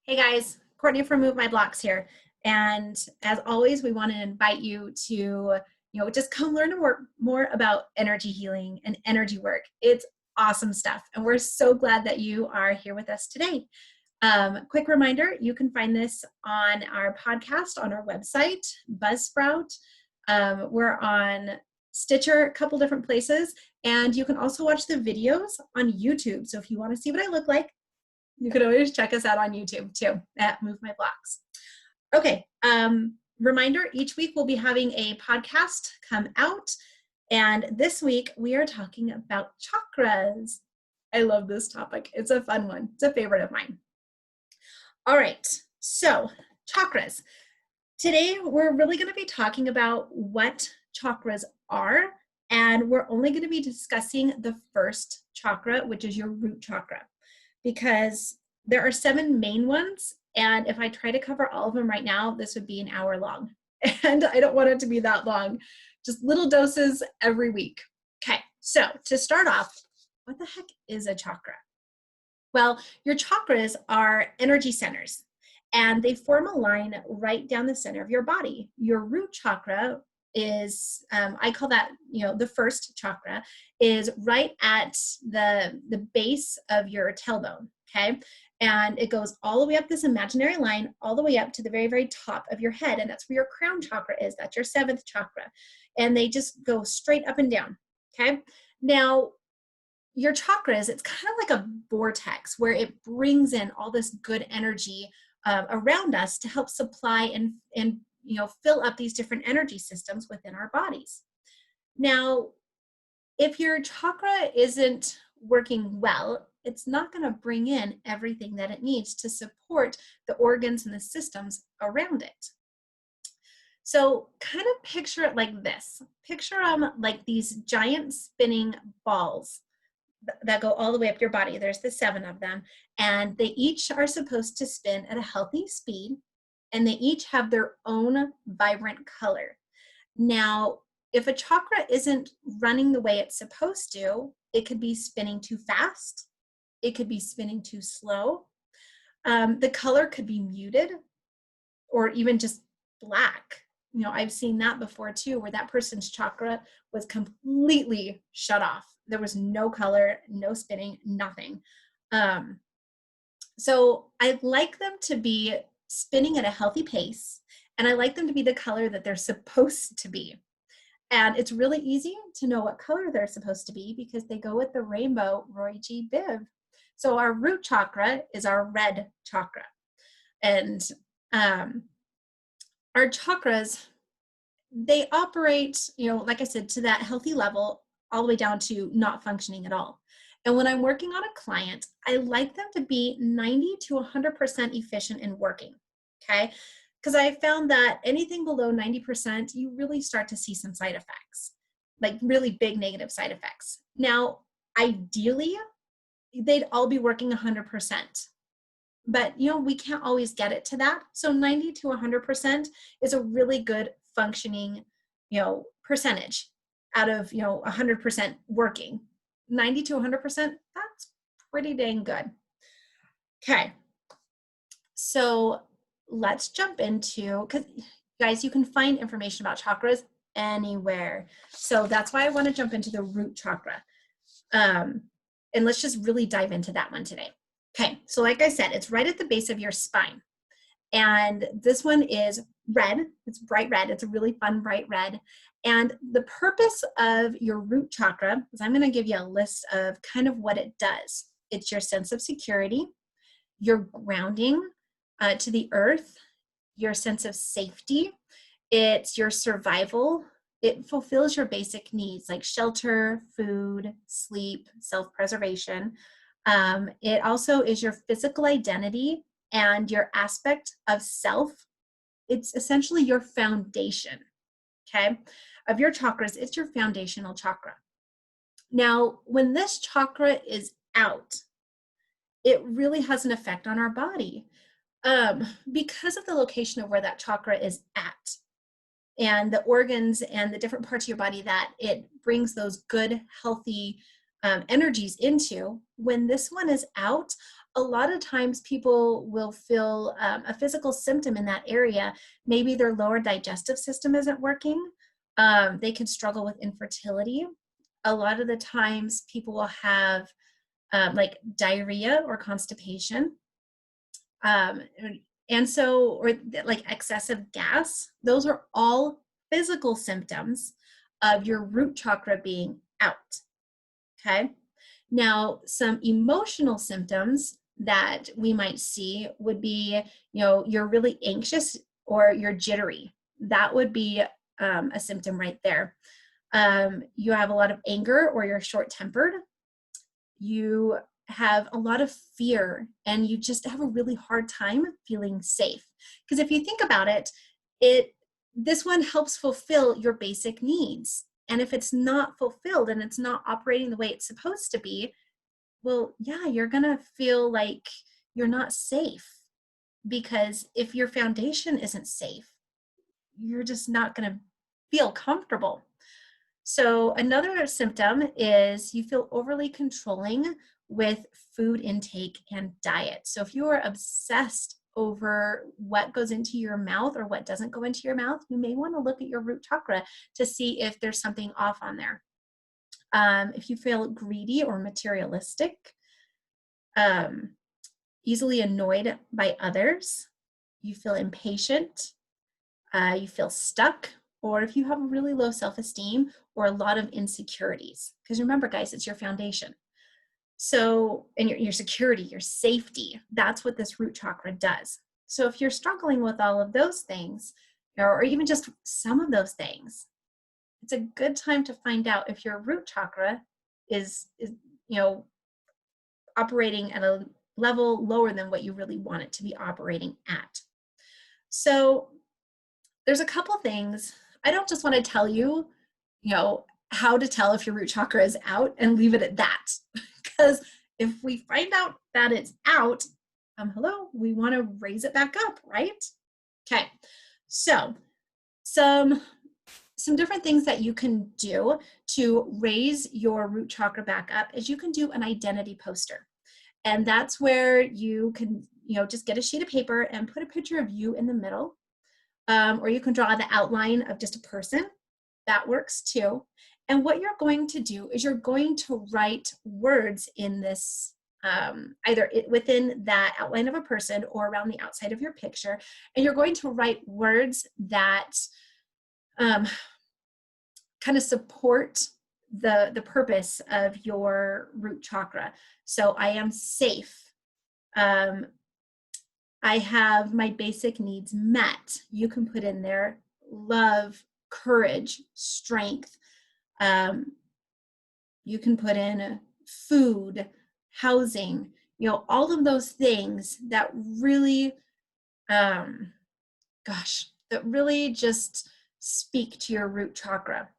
Hey guys, Courtney from Move My Blocks here. And as always, we want to invite you to, just come learn more about energy healing and energy work. It's awesome stuff. And we're so glad that you are here with us today. Quick reminder, you can find this on our podcast, on our website, Buzzsprout. We're on Stitcher, a couple different places. And you can also watch the videos on YouTube. So if you want to see what I look like, you can always check us out on YouTube too at Move My Blocks. Okay, reminder, each week we'll be having a podcast come out. And this week we are talking about chakras. I love this topic. It's a fun one. It's a favorite of mine. All right, so chakras. Today we're really going to be talking about what chakras are, and we're only going to be discussing the first chakra, which is your root chakra, because there are 7 main ones, and if I try to cover all of them right now, this would be an hour long, and I don't want it to be that long. Just little doses every week. Okay, so to start off, what the heck is a chakra? Well, your chakras are energy centers, and they form a line right down the center of your body. Your root chakra is, I call that, the first chakra, is right at the base of your tailbone, okay? And it goes all the way up this imaginary line, all the way up to the very, very top of your head, and that's where your crown chakra is. That's your 7th chakra. And they just go straight up and down, okay? Now, your chakras, it's kind of like a vortex where it brings in all this good energy around us to help supply and fill up these different energy systems within our bodies. Now, if your chakra isn't working well, it's not going to bring in everything that it needs to support the organs and the systems around it. So kind of picture it like this. Picture them like these giant spinning balls that go all the way up your body. There's the 7 of them, and they each are supposed to spin at a healthy speed, and they each have their own vibrant color. Now, if a chakra isn't running the way it's supposed to, it could be spinning too fast. It could be spinning too slow. The color could be muted or even just black. I've seen that before too, where that person's chakra was completely shut off. There was no color, no spinning, nothing. So I like them to be spinning at a healthy pace, and I like them to be the color that they're supposed to be. And it's really easy to know what color they're supposed to be because they go with the rainbow Roy G. Biv. So our root chakra is our red chakra. And our chakras, they operate, like I said, to that healthy level all the way down to not functioning at all. And when I'm working on a client, I like them to be 90 to 100% efficient in working, okay? Because I found that anything below 90%, you really start to see some side effects, like really big negative side effects. Now, ideally, they'd all be working 100%. But, we can't always get it to that. So 90 to 100% is a really good functioning, percentage out of, 100% working. 90 to 100%, that's pretty dang good. Okay. So let's jump into, because guys, you can find information about chakras anywhere. So that's why I want to jump into the root chakra. And let's just really dive into that one today. Okay, so like I said, it's right at the base of your spine. And this one is red. It's bright red. It's a really fun bright red. And the purpose of your root chakra is I'm going to give you a list of kind of what it does. It's your sense of security, your grounding to the earth, your sense of safety. It's your survival. It fulfills your basic needs like shelter, food, sleep, self-preservation. It also is your physical identity and your aspect of self. It's essentially your foundation, okay, of your chakras. It's your foundational chakra. Now, when this chakra is out, it really has an effect on our body because of the location of where that chakra is at and the organs and the different parts of your body that it brings those good, healthy energies into. When this one is out, a lot of times people will feel a physical symptom in that area. Maybe their lower digestive system isn't working. They can struggle with infertility. A lot of the times people will have like diarrhea or constipation. Um, and so, or like excessive gas, those are all physical symptoms of your root chakra being out. Okay. Now, some emotional symptoms that we might see would be, you're really anxious or you're jittery. That would be a symptom right there. You have a lot of anger or you're short-tempered. You have a lot of fear and you just have a really hard time feeling safe. Because if you think about it, this one helps fulfill your basic needs. And if it's not fulfilled and it's not operating the way it's supposed to be, well, yeah, you're going to feel like you're not safe. Because if your foundation isn't safe, you're just not going to feel comfortable. So another symptom is you feel overly controlling with food intake and diet. So if you are obsessed over what goes into your mouth or what doesn't go into your mouth, you may want to look at your root chakra to see if there's something off on there. If you feel greedy or materialistic, easily annoyed by others, you feel impatient, you feel stuck, or if you have really low self-esteem or a lot of insecurities. Because remember, guys, it's your foundation. So, and your security, your safety, that's what this root chakra does. So if you're struggling with all of those things, or even just some of those things, it's a good time to find out if your root chakra is operating at a level lower than what you really want it to be operating at. So there's a couple things. I don't just want to tell you, how to tell if your root chakra is out and leave it at that. Because if we find out that it's out, we want to raise it back up, right? Okay. So some different things that you can do to raise your root chakra back up is you can do an identity poster. And that's where you can, just get a sheet of paper and put a picture of you in the middle. Or you can draw the outline of just a person. That works too. And what you're going to do is you're going to write words in this, either within that outline of a person or around the outside of your picture. And you're going to write words that kind of support the purpose of your root chakra. So I am safe. I have my basic needs met. You can put in there love, courage, strength. You can put in food, housing, all of those things that really, that really just speak to your root chakra.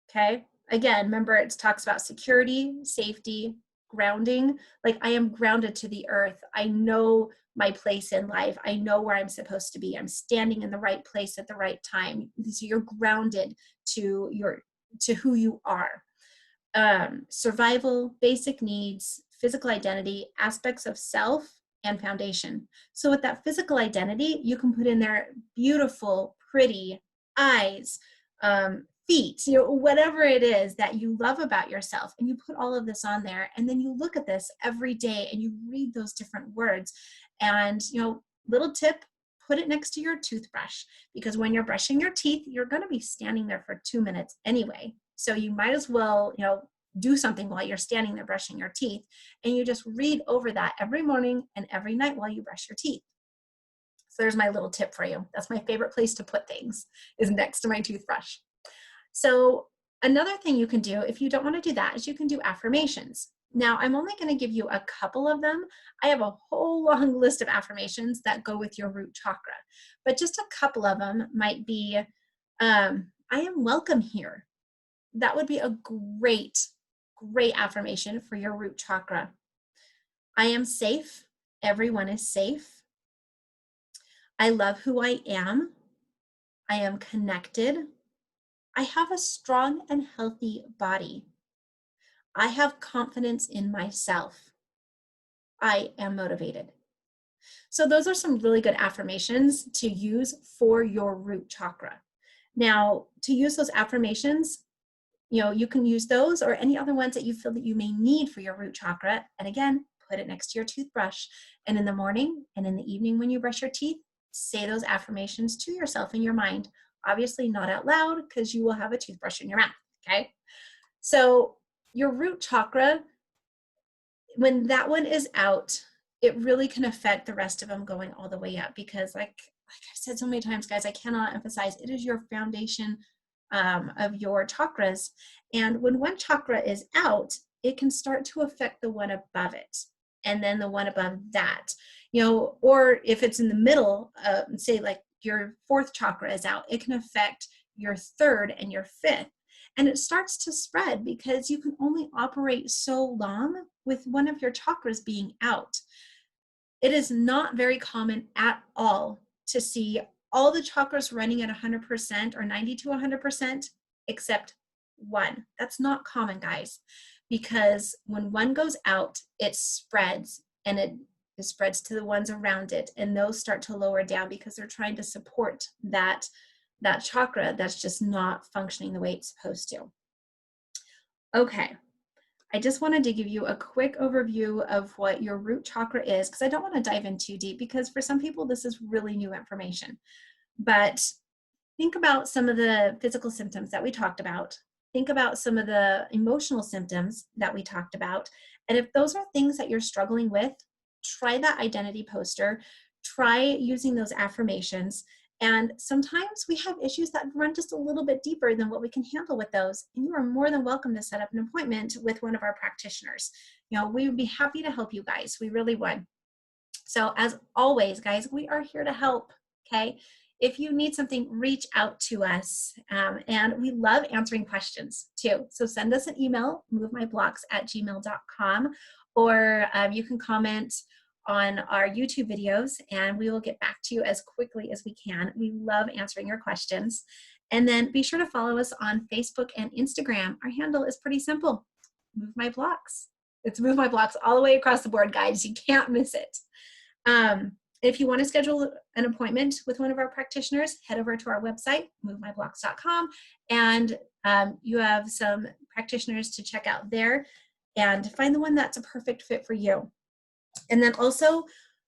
Okay. Again, remember it talks about security, safety, grounding. Like I am grounded to the earth. I know my place in life. I know where I'm supposed to be. I'm standing in the right place at the right time. So you're grounded to who you are. Survival, basic needs, physical identity, aspects of self, and foundation. So with that physical identity, you can put in there beautiful, pretty eyes, feet, whatever it is that you love about yourself. And you put all of this on there. And then you look at this every day and you read those different words. And, little tip, put it next to your toothbrush, because when you're brushing your teeth, you're going to be standing there for 2 minutes anyway. So you might as well, do something while you're standing there brushing your teeth. And you just read over that every morning and every night while you brush your teeth. So there's my little tip for you. That's my favorite place to put things, is next to my toothbrush. So another thing you can do if you don't want to do that is you can do affirmations. Now, I'm only going to give you a couple of them. I have a whole long list of affirmations that go with your root chakra, but just a couple of them might be, I am welcome here. That would be a great affirmation for your root chakra. I am safe. Everyone is safe. I love who I am. I am connected. I have a strong and healthy body. I have confidence in myself. I am motivated. So those are some really good affirmations to use for your root chakra. Now, to use those affirmations, you can use those or any other ones that you feel that you may need for your root chakra. And again, put it next to your toothbrush. And in the morning and in the evening when you brush your teeth, say those affirmations to yourself in your mind. Obviously not out loud because you will have a toothbrush in your mouth, okay? So your root chakra, when that one is out, it really can affect the rest of them going all the way up because like I've said so many times, guys, I cannot emphasize, it is your foundation of your chakras. And when one chakra is out, it can start to affect the one above it. And then the one above that, or if it's in the middle, say like your fourth chakra is out, it can affect your third and your fifth. And it starts to spread because you can only operate so long with one of your chakras being out. It is not very common at all to see all the chakras running at 100% or 90 to 100% except one. That's not common, guys, because when one goes out, it spreads and it spreads to the ones around it, and those start to lower down because they're trying to support that chakra that's just not functioning the way it's supposed to. Okay. I just wanted to give you a quick overview of what your root chakra is, because I don't want to dive in too deep, because for some people this is really new information. But think about some of the physical symptoms that we talked about. Think about some of the emotional symptoms that we talked about. And if those are things that you're struggling with, try that identity poster. Try using those affirmations. And sometimes we have issues that run just a little bit deeper than what we can handle with those. And you are more than welcome to set up an appointment with one of our practitioners. We would be happy to help you guys. We really would. So as always, guys, we are here to help, okay? If you need something, reach out to us. And we love answering questions too. So send us an email, movemyblocks@gmail.com, or you can comment on our YouTube videos and we will get back to you as quickly as we can. We love answering your questions. And then be sure to follow us on Facebook and Instagram. Our handle is pretty simple, Move My Blocks. It's Move My Blocks all the way across the board, guys. You can't miss it. If you want to schedule an appointment with one of our practitioners, head over to our website, movemyblocks.com, and you have some practitioners to check out there and find the one that's a perfect fit for you. And then also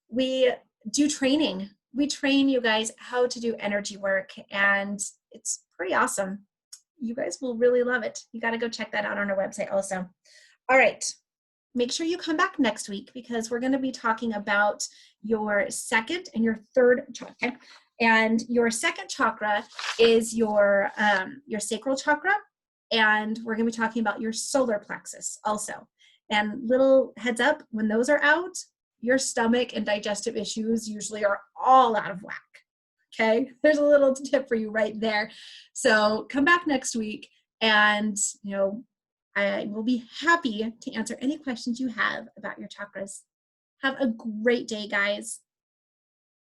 we do training. We train you guys how to do energy work, and it's pretty awesome. You guys will really love it. You got to go check that out on our website also. All right. Make sure you come back next week because we're going to be talking about your second and your third chakra. And your second chakra is your sacral chakra. And we're going to be talking about your solar plexus also. And little heads up, when those are out, your stomach and digestive issues usually are all out of whack. Okay, there's a little tip for you right there. So come back next week and, I will be happy to answer any questions you have about your chakras. Have a great day, guys.